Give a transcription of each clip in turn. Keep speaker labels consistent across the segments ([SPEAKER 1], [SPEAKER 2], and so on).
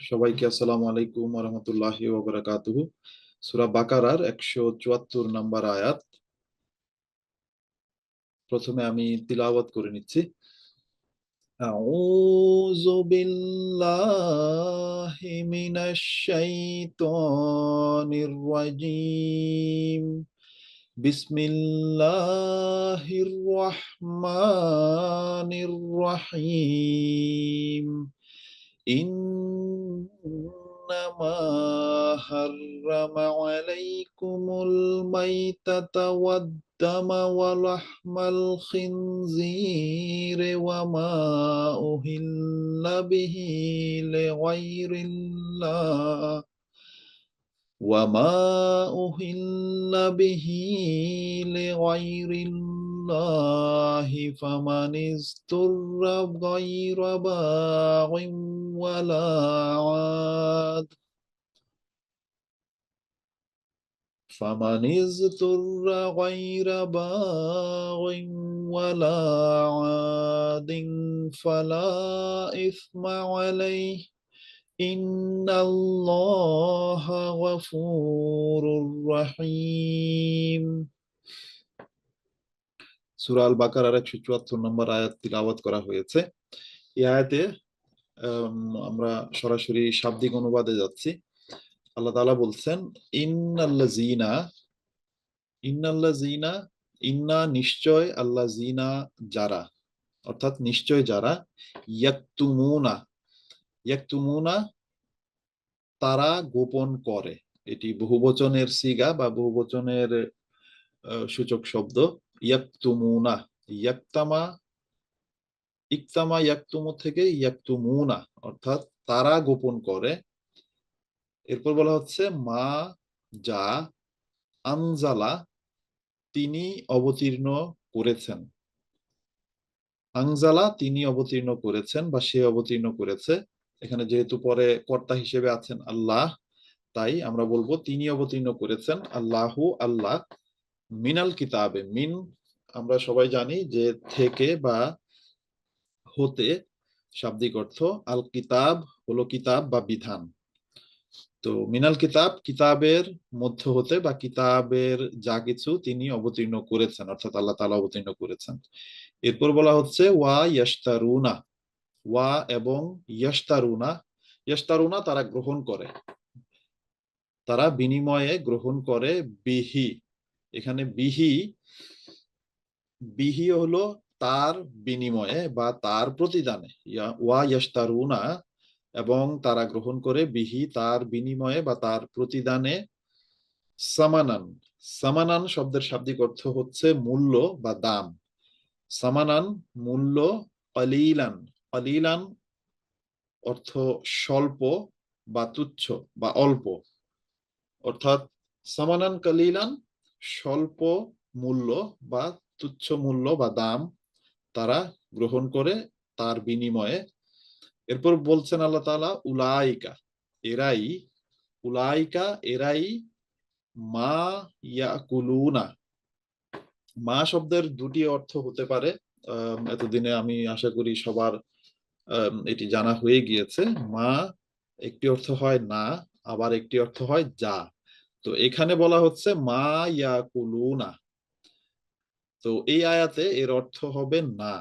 [SPEAKER 1] সবাইকে আসসালামু আলাইকুম ওয়া রাহমাতুল্লাহি ওয়া বারাকাতুহু। সূরা বাকারার 174 নম্বর আয়াত। প্রথমে আমি তিলাওয়াত করে নিচ্ছি। আউযু বিল্লাহি মিনাশ শাইতানির রাজীম। বিসমিল্লাহির রহমানির রহিম। إنما حرم عليكم الميتة والدم ولحم الخنزير أهل به لغير الله وما أهل به لغير الله فمن اضطر غير باغ ولا عاد فمن اضطر غير باغ ولا عاد فلا إثم عليه إن الله غفور رحيم। সূরা আল বাকারার 174 নম্বর আয়াত তিলাওয়াত করা হয়েছে। এই আয়াতে আমরা সরাসরি শাব্দিক অনুবাদে যাচ্ছি। আল্লাহ তাআলা বলছেন ইন্নাল্লাযীনা, ইন্নাল্লাযীনা, ইন্না নিশ্চয়, আল্লাযীনা যারা, অর্থাৎ নিশ্চয় যারা, ইয়াকতুমুনা, ইয়াকতুমুনা তারা গোপন করে। এটি বহুবচনের সিগা বা বহুবচনের সূচক শব্দ। ইয়াকতুমুনা, ইয়াকতামা, ইকতামা ইয়াকতুমু থেকে ইয়াকতুমুনা, অর্থাৎ তারা গোপন করে। এরপর বলা হচ্ছে মা যা, আনজালা তিনি অবতীর্ণ করেছেন, আনজালা তিনি অবতীর্ণ করেছেন বা সে অবতীর্ণ করেছে। এখানে যেহেতু পরে কর্তা হিসেবে আছেন আল্লাহ, তাই আমরা বলবো তিনি অবতীর্ণ করেছেন, আল্লাহু আল্লাহ, মিনাল কিতাবে, মিন আমরা সবাই জানি যে থেকে বা হতে শাব্দিক অর্থ। আল কিতাব হলো কিতাব বা বিধান। তো মিনাল কিতাব কিতাবের মধ্য হতে বা কিতাবের যা কিছু তিনি অবতীর্ণ করেছেন, অর্থাৎ আল্লাহ তাআলা অবতীর্ণ করেছেন। এরপর বলা হচ্ছে ওয়া ইয়াশতারুনা, ওয়া এবং ইয়াশতারুনা, ইয়াশতারুনা তারা গ্রহণ করে, তারা বিনিময়ে গ্রহণ করে, বিহি, এখানে বিহি, বিহি হলো তার বিনিময়ে বা তার প্রতিদানে। ওয়া ইয়াশতারুনা এবং তারা গ্রহণ করে, বিহি তার বিনিময়ে বা তার প্রতিদানে, সামানান, সামানান শব্দের শাব্দিক অর্থ হচ্ছে মূল্য বা দাম। সামানান মূল্য, কলিলান, কলিলান অর্থ স্বল্প বা তুচ্ছ বা অল্প, অর্থাৎ সামানান কালিলান স্বল্প মূল্য বা তুচ্ছ মূল্য বা দাম তারা গ্রহণ করে তার বিনিময়ে। এরপর বলছেন আল্লাহ তাআলা উলাইকা, এরাই, উলাইকা এরাই, মা ইয়াকুলুনা, মা শব্দের দুটি অর্থ হতে পারে। এতদিনে আমি আশা করি সবার এটি জানা হয়ে গিয়েছে। মা একটি অর্থ হয় না, আবার একটি অর্থ হয় যা। তো এখানে বলা হচ্ছে মা ইয়াকুলুনা, তো এই আয়াতে এর অর্থ হবে না,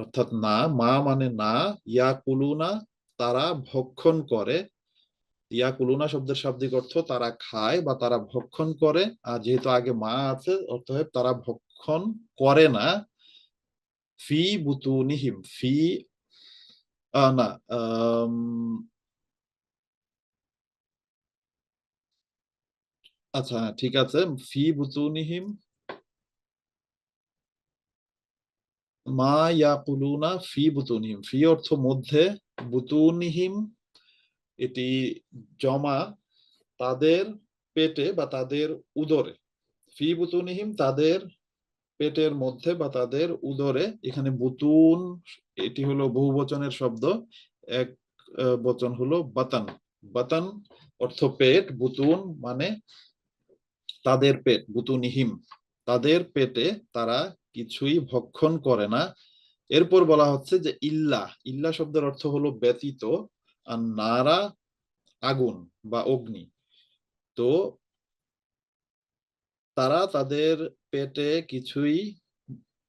[SPEAKER 1] অর্থাৎ না, মা মানে না, ইয়াকুলুনা তারা ভক্ষণ করে। ইয়াকুলুনা শব্দের শাব্দিক অর্থ তারা খায় বা তারা ভক্ষণ করে। আর যেহেতু আগে মা আছে, অর্থাৎ তারা ভক্ষণ করে না। ফি বুতুনিহিম, ফি না, আচ্ছা হ্যাঁ, ঠিক আছে, ফি বুতুনিহিম, মা ইয়াকুলুনা ফি বুতুনিহিম, ফি অর্থ মধ্যে, বুতুনিহিম এটি জমা, তাদের পেটে বা তাদের উদরে। ফি বুতুনিহিম তাদের পেটের মধ্যে বা তাদের উদরে। এখানে বুতুন এটি হলো বহুবচনের শব্দ, এক বচন হলো বাতান। বাতান অর্থ পেট, বুতুন মানে তাদের পেট, বুতুনিহিম তাদের পেটে তারা কিছুই ভক্ষণ করে না। এরপর বলা হচ্ছে যে ইল্লা, ইল্লা শব্দের অর্থ হলো ব্যতীত। আর নারা আগুন বা অগ্নি। তো তারা তাদের পেটে কিছুই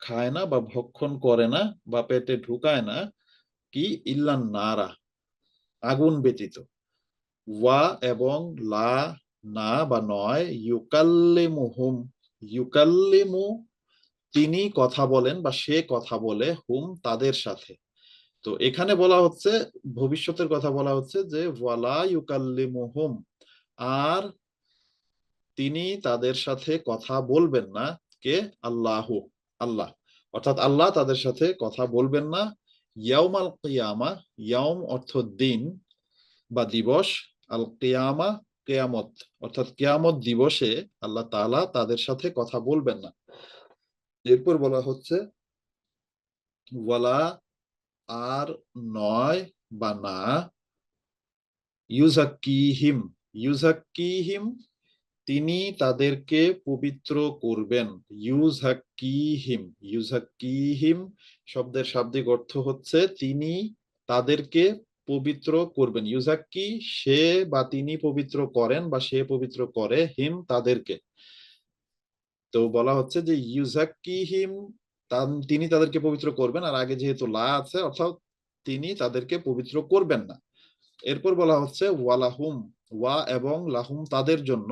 [SPEAKER 1] খায় না বা ভক্ষণ করে না বা পেটে ঢুকায় না, কি ইল্লান নারা, আগুন ব্যতীত। ওয়া এবং লা, না বা নয়, ইউকাল্লিমুহুম, ইউকাল্লিমু তিনি কথা বলেন বা সে কথা বলে, হুম তাদের সাথে। তো এখানে বলা হচ্ছে, ভবিষ্যতের কথা বলা হচ্ছে যে ওয়ালা ইউকাল্লিমুহুম, আর তিনি তাদের সাথে কথা বলবেন না। কে? আল্লাহু, আল্লাহ, অর্থাৎ আল্লাহ তাদের সাথে কথা বলবেন না। ইয়াউমাল কিয়ামা, ইয়াউম অর্থ দিন বা দিবস, আল কিয়ামা কেয়ামত, অর্থাৎ কেয়ামত দিবসে আল্লাহ তাআলা তাদের সাথে কথা বলবেন না। এরপর বলা হচ্ছে ওয়ালা, আর নয় বা না, ইউজাক্কিহিম, ইউজাক্কিহিম তিনি তাদেরকে পবিত্র করবেন। ইউজাক্কিহিম, ইউজাক্কিহিম শব্দের শাব্দিক অর্থ হচ্ছে তিনি তাদেরকে পবিত্র করবেন। ইউজাক্কি সে বা তিনি পবিত্র করেন বা সে পবিত্র করে, হিম তাদেরকে। তো বলা হচ্ছে যে ইউজাক্কিহিম তিনি তাদেরকে পবিত্র করবেন, আর আগে যেহেতু লা আছে অর্থাৎ তিনি তাদেরকে পবিত্র করবেন না। এরপর বলা হচ্ছে ওয়ালাহুম, ওয়া এবং লাহুম তাদের জন্য।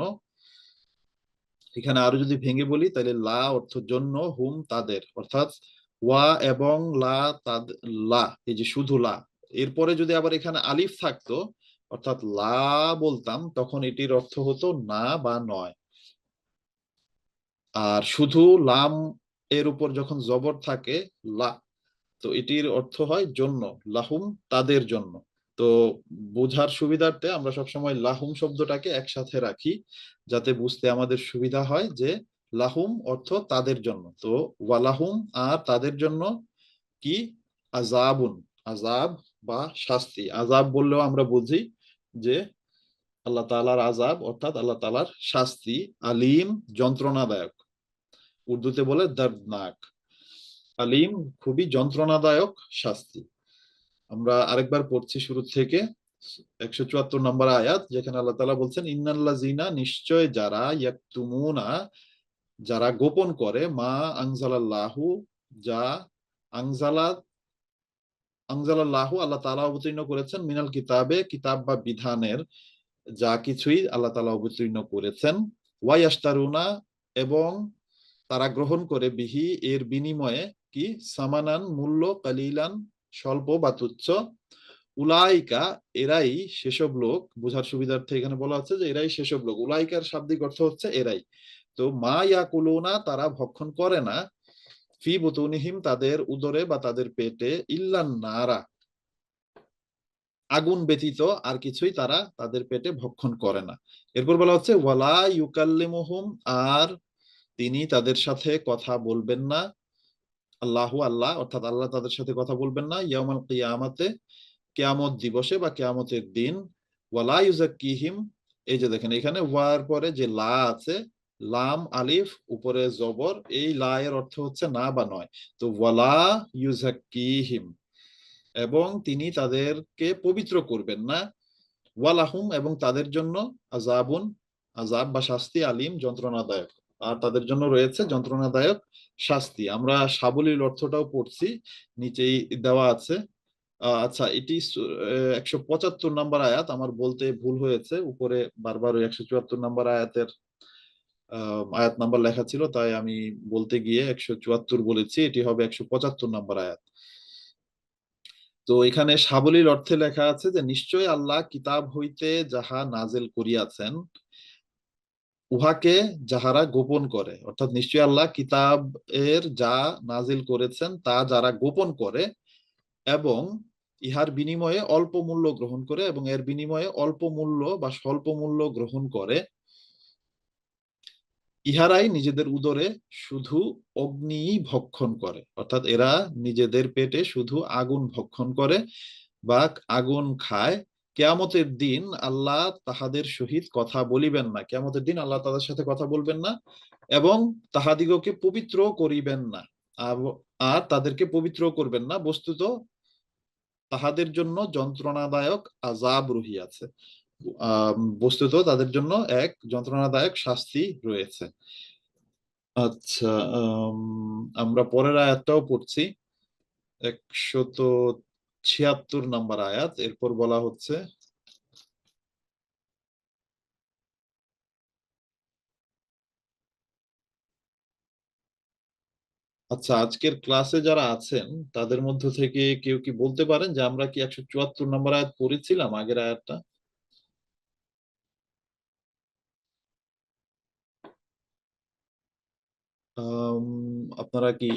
[SPEAKER 1] এখানে আরো যদি ভেঙে বলি তাহলে লা অর্থ জন্য, হুম তাদের, অর্থাৎ ওয়া এবং লা, লা এই যে শুধু লা, এরপরে যদি আবার এখানে আলিফ থাকতো অর্থাৎ লা বলতাম, তখন এটির অর্থ হতো না বা নয়। আর শুধু লাম এর উপর যখন জবর থাকে, লা, তো এটির অর্থ হয় জন্য, লাহুম তাদের জন্য। তো বোঝার সুবিধার্থে আমরা সবসময় লাহুম শব্দটাকে একসাথে রাখি, যাতে বুঝতে আমাদের সুবিধা হয় যে লাহুম অর্থ তাদের জন্য। তো ওয়ালাহুম আর তাদের জন্য কি, আজাবুন, আজাব বা শাস্তি। আজাব বললেও আমরা বুঝি যে আল্লাহ তাআলার আজাব অর্থাৎ আল্লাহ তাআলার শাস্তি। আলিম যন্ত্রণাদায়ক, উর্দুতে বলে দর্দনাক। আলিম খুবই যন্ত্রণাদায়ক শাস্তি। আমরা আরেকবার পড়ছি শুরু থেকে, 174 নম্বর আয়াত, যেখানে আল্লাহ তাআলা বলছেন ইন্নাল্লাযিনা, নিশ্চয় যারা, ইয়াকতুমুনা যারা গোপন করে, মা আনজালাল্লাহু যা, আনজালা আনজালাল্লাহু আল্লাহ তাআলা অবতীর্ণ করেছেন, মিনাল কিতাবে কিতাব বা বিধানের যা কিছুই আল্লাহ তাআলা অবতীর্ণ করেছেন, ওয়াইয়াশতারুনা এবং তারা গ্রহণ করে, বিহি এর বিনিময়ে, কি সামানান মূল্য, কালিলান স্বল্প বা তুচ্ছ, উলাইকা এরাই সেসব লোক। বোঝার সুবিধার্থে এখানে বলা হচ্ছে যে এরাই সেসব লোক, উলাইকার শাব্দিক অর্থ হচ্ছে এরাই। তো মা ইয়াকুলুনা তারা ভক্ষণ করে না, ফি বুতুনিহিম তাদের উদরে বা তাদের পেটে, ইল্লান নারা আগুন ব্যতীত আর কিছুই তারা তাদের পেটে ভক্ষণ করে না। এরপর বলা হচ্ছে ওয়ালা ইউকাল্লিমুহুম, আর তিনি তাদের সাথে কথা বলবেন না, আল্লাহু আল্লাহ অর্থাৎ আল্লাহ তাদের সাথে কথা বলবেন না, ইয়াউমাল কিয়ামাতে কিয়ামত দিবসে বা কিয়ামতের দিন। ওয়ালা ইউজাক্কিহিম, এই যে দেখেন এখানে ওয়ার পরে যে লা আছে, লাম আলিফ উপরে জবর, এই লা এর অর্থ হচ্ছে না বা নয়। তো ওয়ালা ইউজাক্কিহিম এবং তিনি তাদেরকে পবিত্র করবেন না, ওয়ালাহুম এবং তাদের জন্য আযাবুন, আযাব বা শাস্তি, আলিম যন্ত্রণাদায়ক, আর তাদের জন্য রয়েছে যন্ত্রণাদায়ক শাস্তি। আমরা সাবলীল অর্থটাও পড়ছি, নিচেই দেওয়া আছে। আচ্ছা, এটি 175 নম্বর আয়াত, আমার বলতে ভুল হয়েছে, উপরে বারবার ওই 174 নম্বর আয়াতের আয়াত নাম্বার লেখা ছিল, তাই আমি বলতে গিয়ে 174 বলেছি, এটি হবে 175 নম্বর আয়াত। তো এখানে সাবলীল অর্থে লেখা আছে যে নিশ্চয় আল্লাহ কিতাব হইতে যাহা নাজেল করিয়াছেন, উহাকে যাহারা গোপন করে, অর্থাৎ নিশ্চয় আল্লাহ কিতাব এর যা নাজিল করেছেন তা যারা গোপন করে এবং ইহার বিনিময়ে অল্প মূল্য গ্রহণ করে, এবং এর বিনিময়ে অল্প মূল্য বা স্বল্প মূল্য গ্রহণ করে, ইহারাই নিজেদের উদরে শুধু অগ্নি ভক্ষণ করে, অর্থাৎ এরা নিজেদের পেটে শুধু আগুন ভক্ষণ করে বা আগুন খায়। কেয়ামতের দিন আল্লাহ তাহাদের সহিত কথা বলিবেন না, কেয়ামতের দিন আল্লাহ তাদের সাথে কথা বলবেন না এবং তাহাদিগকে পবিত্র করিবেন না, আর তাদেরকে পবিত্র করবেন না। বস্তুত তাহাদের জন্য যন্ত্রণাদায়ক আযাব রহিয়াছে। বস্তুত তাদের জন্য এক যন্ত্রণাদায়ক শাস্তি রয়েছে। আচ্ছা, আমরা পরের আয়াতটাও পড়ছি, 176 নাম্বার আয়াত। এরপর বলা হচ্ছে, আচ্ছা আজকের ক্লাসে যারা আছেন তাদের মধ্য থেকে কেউ কি বলতে পারেন যে আমরা কি 174 নম্বর আয়াত পড়েছিলাম আগের আয়াতটা? আম, আপনারা কি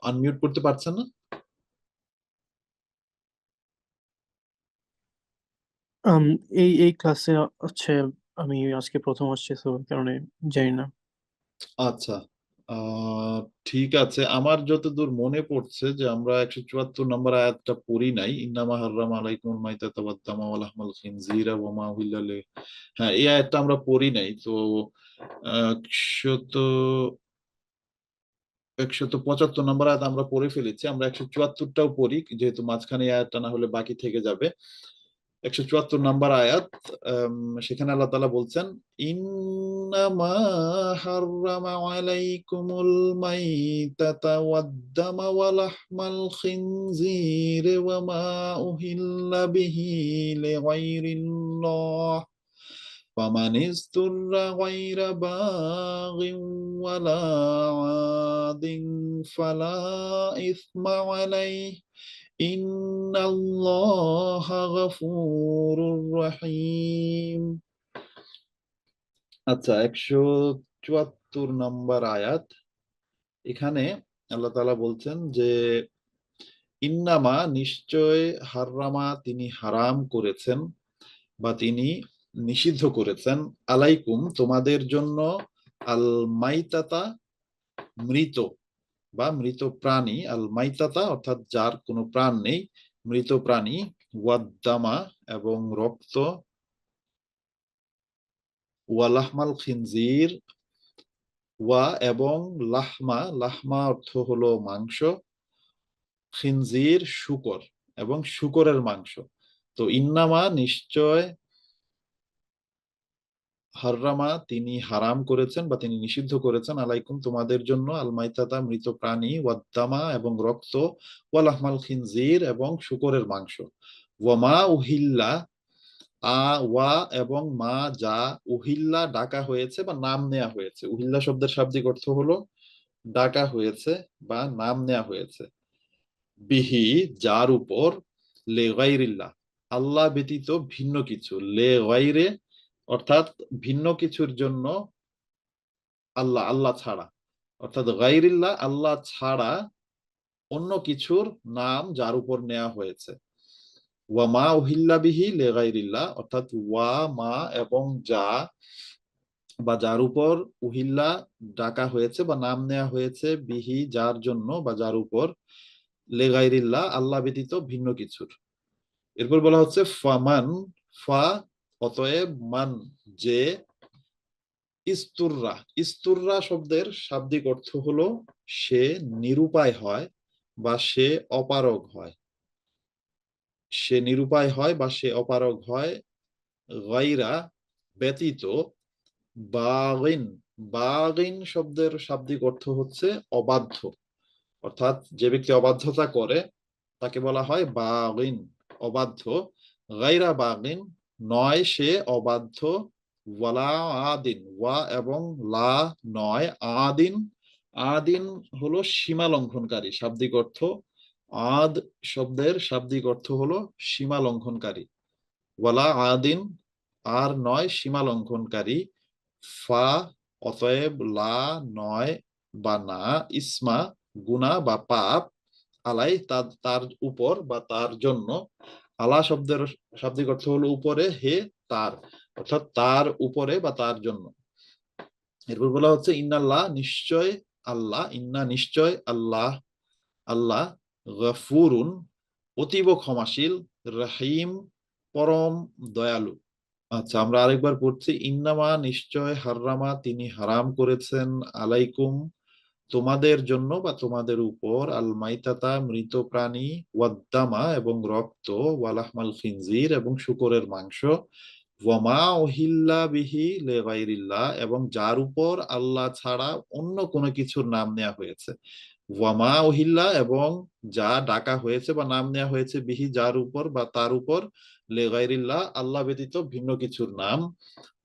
[SPEAKER 1] আনমিউট করতে পারছেন না?
[SPEAKER 2] আম, এই ক্লাসে হচ্ছে আমি আজকে প্রথম আসছি, তো ওই কারণে জানি না।
[SPEAKER 1] আচ্ছা, আহ, ঠিক আছে। আমার যতদূর মনে পড়ছে যে আমরা 174 নম্বর আয়াতটা পড়ি নাই, ইন্নামা হাররামা আলাইকুমুল মাইতাতা ওয়াদ দামা ওয়া লাহমাল খিনজিরা ওয়া মা উহিল্লা হ্যাঁ, এই আয়াতটা আমরা পড়ি নাই তো। 175 নম্বর আয়াত আমরা পড়ে ফেলেছি, আমরা 174টাও পড়ি, যেহেতু মাঝখানে এই আয়াতটা না হলে বাকি থেকে যাবে। 174 নম্বর আয়াত, সেখানে আল্লাহ তাআলা বলছেন, ইন্নামা হাররামা আলাইকুমুল মাইতাতা ওয়াদ-দামা ওয়া লাহমাল খিনজির ওয়া মা উহিল্লা বিহি লিগাইরিল্লাহ فمن اضطر غير باغ ولا عاد فلا إثم عليه إن الله غفور رحيم। আচ্ছা, 174 নম্বর আয়াত। এখানে আল্লাহ তাআলা বলছেন যে ইন্নামা নিশ্চয়, হাররামা তিনি হারাম করেছেন বা তিনি নিষিদ্ধ করেছেন, আলাইকুম তোমাদের জন্য, আল মাইতাতা মৃত বা মৃত প্রাণী, আল মাইতাতা অর্থাৎ যার কোনো প্রাণ নেই, মৃত প্রাণী, ওয়াদ্দামা এবং রক্ত, ওয়ালাহমাল খিনজির, ওয়া এবং লাহমা, লাহমা অর্থ হলো মাংস, খিনজির শূকর এবং শূকরের মাংস। তো ইন্নামা নিশ্চয়, হাররামা তিনি হারাম করেছেন বা তিনি নিষিদ্ধ করেছেন, আলাইকুম তোমাদের জন্য, আল মাইতাতা মৃত প্রাণী, ওয়াদ্দামা এবং রক্ত, ওয়ালাহমাল খিনজির এবং শূকরের মাংস, ওয়ামা উহিল্লা, ওয়া এবং মা যা, উহিল্লা ডাকা হয়েছে বা নাম নেয়া হয়েছে। উহিল্লা শব্দের শাব্দিক অর্থ হলো ডাকা হয়েছে বা নাম নেয়া হয়েছে, বিহি যার উপর, লে গাইরিল্লাহ আল্লাহ ব্যতীত ভিন্ন কিছু, লে গাইরে অর্থাৎ ভিন্ন কিছুর জন্য, আল্লাহ আল্লাহ ছাড়া, অর্থাৎ গাইরিল্লাহ আল্লাহ ছাড়া অন্য কিছুর নাম যার উপর নেওয়া হয়েছে। ওয়া মা উহিল্লা বিহি লে গাইরিল্লাহ অর্থাৎ ওয়া মা এবং যা বা যার উপর, উহিল্লা ডাকা হয়েছে বা নাম নেওয়া হয়েছে, বিহি যার জন্য বা যার উপর, লে গাইরিল্লাহ আল্লাহ ব্যতীত ভিন্ন কিছুর। এরপর বলা হচ্ছে ফামান, ফা অতএব, মান যে, ইস্তুররা, ইস্তুররা শব্দের শাব্দিক অর্থ হলো সে নিরুপায় হয় বা সে অপারগ হয়, সে নিরুপায় হয় বা সে অপারগ হয়, গায়রা ব্যতীত, বাগিন, বাগিন শব্দের শাব্দিক অর্থ হচ্ছে অবাধ্য, অর্থাৎ যে ব্যক্তি অবাধ্যতা করে তাকে বলা হয় বাগিন, অবাধ্য। গায়রা বাগিন নয় সে অবাধ্য, ওয়ালা আদিন, ওয়া এবং লা নয়, আদিন, আদিন হলো সীমা লঙ্ঘনকারী, শাব্দিক অর্থ, আদ শব্দের শাব্দিক অর্থ হলো সীমা লঙ্ঘনকারী, ওয়ালা আদিন আর নয় সীমা লঙ্ঘনকারী, ফা অতএব, লা নয় বা না, ইসমা গুনাহ বা পাপ, আলাই তার তার উপর বা তার জন্য, আলা শব্দের শাব্দিক অর্থ হলো উপরে, হে তার, অর্থাৎ তার উপরে বা তার জন্য। এরপর বলা হচ্ছে ইন্নাল্লাহ নিশ্চয় আল্লাহ, ইন্না নিশ্চয় আল্লাহ, আল্লাহ, গফুরুন অতীব ক্ষমাশীল, রহিম পরম দয়ালু। আচ্ছা, আমরা আরেকবার পড়ছি, ইন্নামা নিশ্চয়, হাররামা তিনি হারাম করেছেন, আলাইকুম তোমাদের জন্য বা তোমাদের উপর আল মাইতাতা মৃত প্রাণী, ওয়াদ্দামা এবং রক্ত, ওয়ালাহমাল খিনজির এবং শূকরের মাংস, ওয়ামা ওহিল্লা বিহি লিগাইরিল্লাহ এবং যার উপর আল্লাহ ছাড়া অন্য কোনো কিছুর নাম নেওয়া হয়েছে। ওয়ামা ওহিল্লা এবং যা ডাকা হয়েছে বা নাম নেওয়া হয়েছে বিহি যার উপর বা তার উপর, লিগাইরিল্লাহ আল্লাহ ব্যতীত ভিন্ন কিছুর নাম।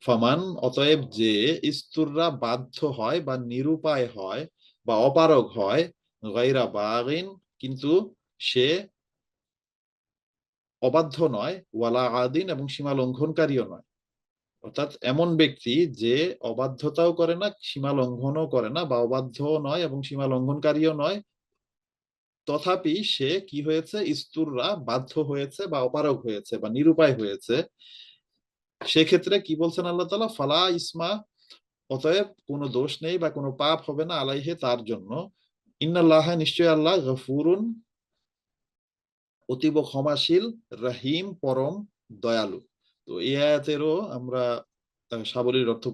[SPEAKER 1] ফামান অতএব যে ইস্তুররা বাধ্য হয় বা নিরুপায় হয় বা অপারগ হয়, গায়রা বাগিন কিন্তু সে অবাধ্য নয়, ওয়ালা আদিন এবং সীমা লঙ্ঘনকারীও নয়। অর্থাৎ এমন ব্যক্তি যে অবাধ্যতাও করে না, সীমা লঙ্ঘনও করে না, বা অবাধ্যও নয় এবং সীমা লঙ্ঘনকারীও নয়, তথাপি সে কি হয়েছে, ইস্তুররা বাধ্য হয়েছে বা অপারগ হয়েছে বা নিরুপায় হয়েছে, সেক্ষেত্রে কি বলছেন আল্লাহ তাআলা, ফালা ইসমা অতএব কোনো দোষ নেই বা কোনো পাপ হবে না আলাইহে তার জন্য। ইন্নাল্লাহ নিশ্চয় আল্লাহ গফুরুন অতীব ক্ষমাশীল, রহিম পরম দয়ালু। তো এই আয়াতেরও আমরা সাবলীল অর্থ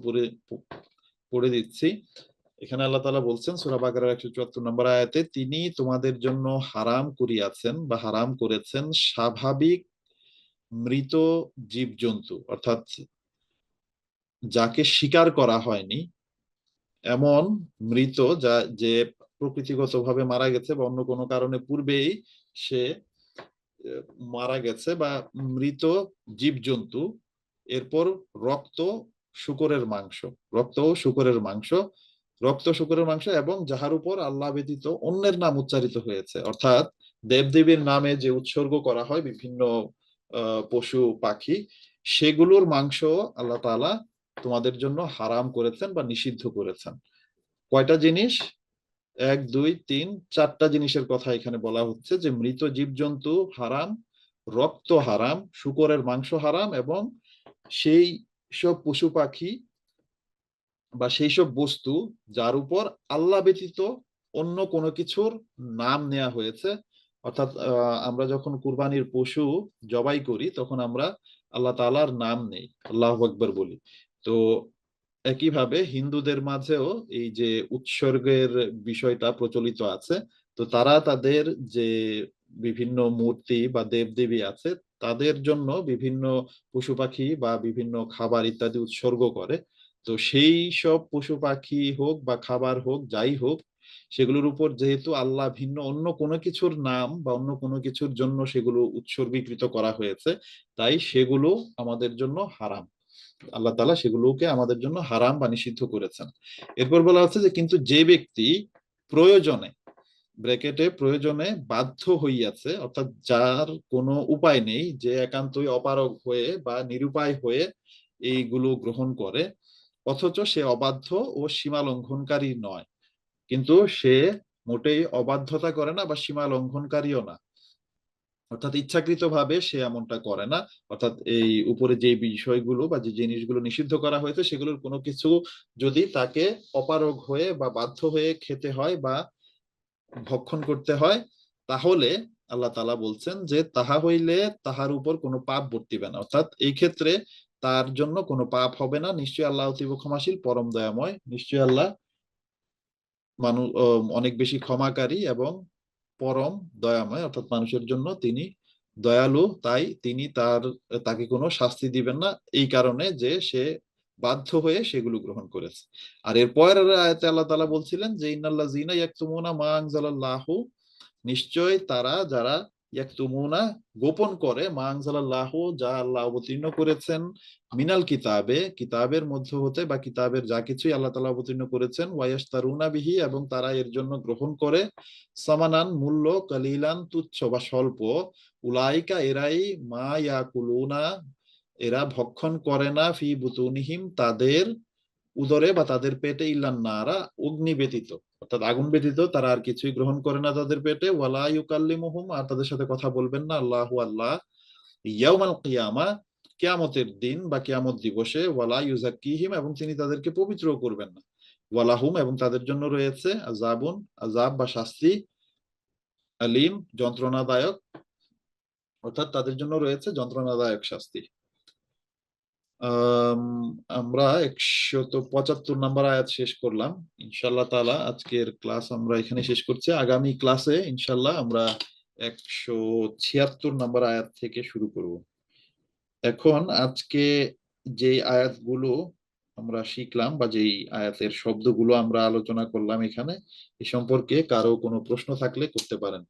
[SPEAKER 1] পড়ে দিচ্ছি। এখানে আল্লাহ তাআলা বলছেন সূরা বাকারার 174 নম্বর আয়াতে, তিনি তোমাদের জন্য হারাম করিয়াছেন বা হারাম করেছেন স্বাভাবিক মৃত জীবজন্তু, অর্থাৎ যাকে শিকার করা হয়নি, এমন মৃত যা যে প্রকৃতিগতভাবে মারা গেছে বা অন্য কোনো কারণে পূর্বেই সে মারা গেছে, বা মৃত জীবজন্তু, এরপর রক্ত, শূকরের মাংস, রক্ত ও শূকরের মাংস, রক্ত শূকরের মাংস এবং যাহার উপর আল্লাহ ব্যতীত অন্যের নাম উচ্চারিত হয়েছে, অর্থাৎ দেবদেবীর নামে যে উৎসর্গ করা হয় বিভিন্ন পশু পাখি, সেগুলোর মাংস আল্লাহ তাআলা তোমাদের জন্য হারাম করেছেন বা নিষিদ্ধ করেছেন। কয়টা জিনিস? এক, দুই, তিন, চারটা জিনিসের কথা এখানে বলা হচ্ছে, যে মৃত জীবজন্তু হারাম, রক্ত হারাম, শূকরের মাংস হারাম, এবং সেই সব পশু পাখি বা সেই সব বস্তু যার উপর আল্লাহ ব্যতীত অন্য কোনো কিছুর নাম নেওয়া হয়েছে। অর্থাৎ আমরা যখন কুরবানির পশু জবাই করি তখন আমরা আল্লাহ তাআলার নাম নেই, আল্লাহু আকবার বলি। তো একইভাবে হিন্দুদের মাঝেও এই যে উৎসর্গের বিষয়টা প্রচলিত আছে। তো তারা তাদের যে বিভিন্ন মূর্তি বা দেবদেবী আছে, তাদের জন্য বিভিন্ন পশু পাখি বা বিভিন্ন খাবার ইত্যাদি উৎসর্গ করে। তো সেই সব পশু পাখি হোক বা খাবার হোক, যাই হোক, সেগুলোর উপর যেহেতু আল্লাহ ভিন্ন অন্য কোনো কিছুর নাম বা অন্য কোনো কিছুর জন্য সেগুলো উৎসর্গীকৃত করা হয়েছে, তাই সেগুলো আমাদের জন্য হারাম। আল্লাহ তাআলা সেগুলোকে আমাদের জন্য হারাম বা নিষিদ্ধ করেছেন। এরপর বলা হচ্ছে যে কিন্তু যে ব্যক্তি প্রয়োজনে, ব্র্যাকেটে প্রয়োজনে বাধ্য হইয়াছে, অর্থাৎ যার কোনো উপায় নেই, যে একান্তই অপারগ হয়ে বা নিরুপায় হয়ে এইগুলো গ্রহণ করে, অথচ সে অবাধ্য ও সীমা লঙ্ঘনকারী নয়, কিন্তু সে মোটেই অবাধ্যতা করে না বা সীমা লঙ্ঘনকারীও না, অর্থাৎ ইচ্ছাকৃতভাবে সে এমনটা করে না। অর্থাৎ এই উপরে যে বিষয়গুলো বা যে জিনিসগুলো নিষিদ্ধ করা হয়েছে সেগুলোর কোনো কিছু যদি তাকে অপারগ হয়ে বা বাধ্য হয়ে খেতে হয় বা ভক্ষণ করতে হয়, তাহলে আল্লাহ তাআলা বলছেন যে তাহা হইলে তাহার উপর কোনো পাপ বর্তিবে না, অর্থাৎ এই ক্ষেত্রে তার জন্য কোনো পাপ হবে না। নিশ্চয়ই আল্লাহ অতীব ক্ষমাশীল, পরম দয়াময়। নিশ্চয়ই আল্লাহ মানুষ অনেক বেশি ক্ষমাকারী এবং পরম দয়াময়, অর্থাৎ মানুষের জন্য তিনি দয়ালু, তাই তিনি তাকে কোনো শাস্তি দিবেন না এই কারণে যে সে বাধ্য হয়ে সেগুলো গ্রহণ করেছে। আর এর পরের আয়াতে আল্লাহ তাআলা বলছিলেন যে ইন্নাল্লাযীনা ইয়াকতুমুনা মা আনজালাল্লাহু, নিশ্চয় তারা যারা ইয়াকতুমুনা গোপন করে, মা আনজালাল্লাহু যা আল্লাহ অবতীর্ণ করেছেন, মিনাল কিতাবে কিতাবের মধ্য হতে বা কিতাবের যা কিছুই আল্লাহ তাআলা অবতীর্ণ করেছেন, ওয়ায়াশতারুনা বিহি এবং তারা এর জন্য গ্রহণ করে, সামানান মূল্য, কালিলান তুচ্ছ বা স্বল্প, উলাইকা এরাই মা ইয়াকুলুনা এরা ভক্ষণ করে না, ফি বুতুনিহিম তাদের উদরে বা তাদের পেটে, ইল্লান নারা অগ্নি ব্যতীত, অর্থাৎ আগুন ব্যতীত তারা আর কিছুই গ্রহণ করে না তাদের পেটে, ওয়ালা ইউকাল্লিমুহুম আর তাদের সাথে কথা বলবেন না আল্লাহু আল্লাহ, ইয়াউমাল কিয়ামা কিয়ামতের দিন বা কিয়ামত দিবসে, ওয়ালা ইউজাক্কিহিম এবং তিনি তাদেরকে পবিত্র করবেন না, ওয়ালাহুম এবং তাদের জন্য রয়েছে আযাবুন আযাব বা শাস্তি, আলিম যন্ত্রণাদায়ক, অর্থাৎ তাদের জন্য রয়েছে যন্ত্রণাদায়ক শাস্তি। আম, আমরা 175 নম্বর আয়াত শেষ করলাম। ইনশাল্লাহ তাআলা আজকের ক্লাস আমরা এখানে শেষ করছি। আগামী ক্লাসে ইনশাল্লাহ আমরা 176 নম্বর আয়াত থেকে শুরু করব। এখন আজকে যে আয়াতগুলো আমরা শিখলাম বা যেই আয়াতের শব্দগুলো আমরা আলোচনা করলাম এখানে, এ সম্পর্কে কারো কোনো প্রশ্ন থাকলে করতে পারেন।